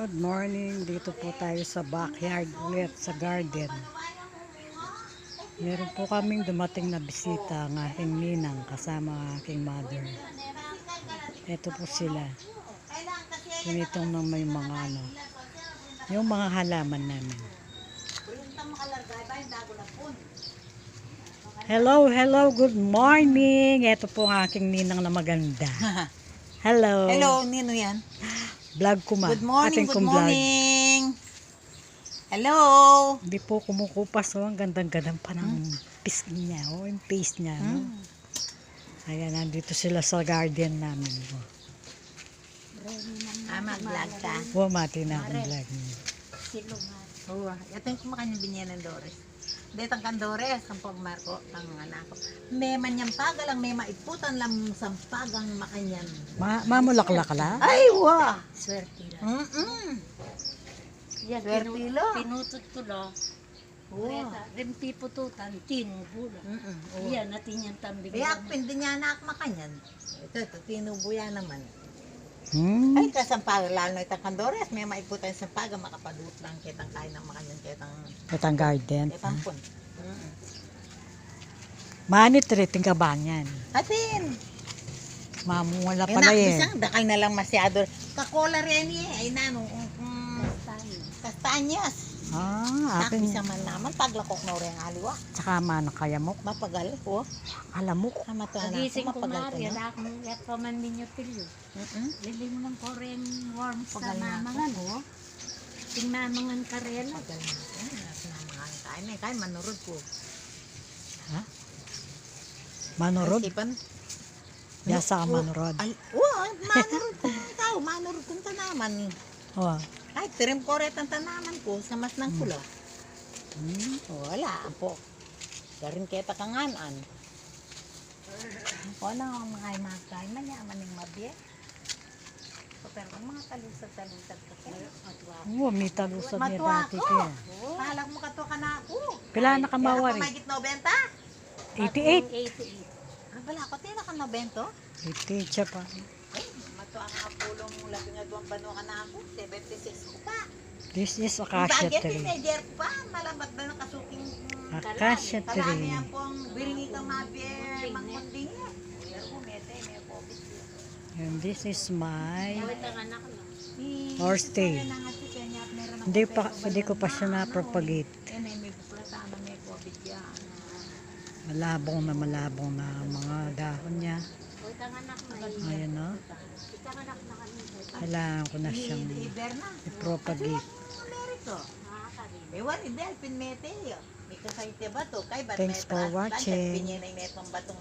Good morning. Dito po tayo sa backyard ulit, sa garden. Meron po kaming dumating na bisita ng aking ninang kasama ang aking mother. Ito po sila. Pinitong ng may mga yung mga halaman namin. Hello, hello, good morning. Ito po ang aking ninang na maganda. Hello. Hello, nino yan? Vlog ko ma. Good morning, Ating good kong vlog. morning. Hello. Hindi po kumukupas. Oh. Ang gandang-gandang pa ng pisngi niya. Oh, yung face niya. No? Ayan, nandito sila sa garden namin. Oh. Mag-vlog ka. Oh, mati na akong vlog niya. Oo, ito yung kumakain ng binyan ng Dores. Detang kan Dores, ang pagmarko, ang anak ko. May manyang pagalang, may maiputan lang sa pagang makanyan. Mamulaklak la? Ay, wah! Swerte lang. Yan, Swertilo. pinutot ko lang. Wow. Rimpi pututan, tinubo lang. Yan, natin yung tambing. Kaya pindi niya anak makanyan. Ito, tinubo yan naman. Hmm. Ay, kasampagan, lalo na itang Candores, may maiputan sa paga, makapadut lang kitang kain ng makanyan, Itang garden. kitang pun. Manit riting ka ba yan? Atin! Mamumula Yung pala eh. nakisang, dakay na lang masyado. Kakola rin eh, ay nanong, kastanyas. Akin. Nakisa man naman, paglakok na rin aliwa. Tsaka mana kaya mo. Mapagal ko. Alam mo. Kamatuan ako, Nagising ko mapagal nga ko rin, na. akong yat pa man din yung pilyo. Lilim ng koreng warm sa Pagal na ako. mamangan, oh. Tingmamangan ka rin. Mapagal na ako. Sinamahan kain. May kain, manurod ko. Manurod. Sipan. Yasa ka manurod. Manurod ko. Ikaw, manurod kong tanaman. Oh. Ay, tirim koret ang tanaman ko sa mas ng kulo. Wala po. Garin kita kanganan. Wala ang mga magkain. Manyaman yung mabye. Pero ang mga talusad-talusad ko. Oh, may talusad niya Matuwa dati ko. kaya. Pahalag mo ka to ka na ako. Pila na kamawa rin? Kaya ka 90 88. 88. Wala ko, tila ka 90? 88 siya pa. Ay, matuwa ang mga pulong labi nga duwang bano ka na ako. 76 ko pa. This is acacia Bagay, tree. teenager ko pa. Malabat na ng kasuking Acacia kalami tree. yan po ang biringi kang mabye, mangkunding yan. Pero ko, mete, may COVID. And this is my Awit ang anak na. horse-tail. Hindi ko pa siya na-propagate. Yan ay may puplasama, may COVID yan. Malabong na mga dahon niya. Awit ang anak na. Ayan o. Itang anak na kanina. Kailangan ko na siyang Iber na. i-propagate. Ameriko. Nakakarin. May one, hindi, alpin mete. May kasayte ba to? Kay ba't Thanks for watching. Pinyan ay netong batong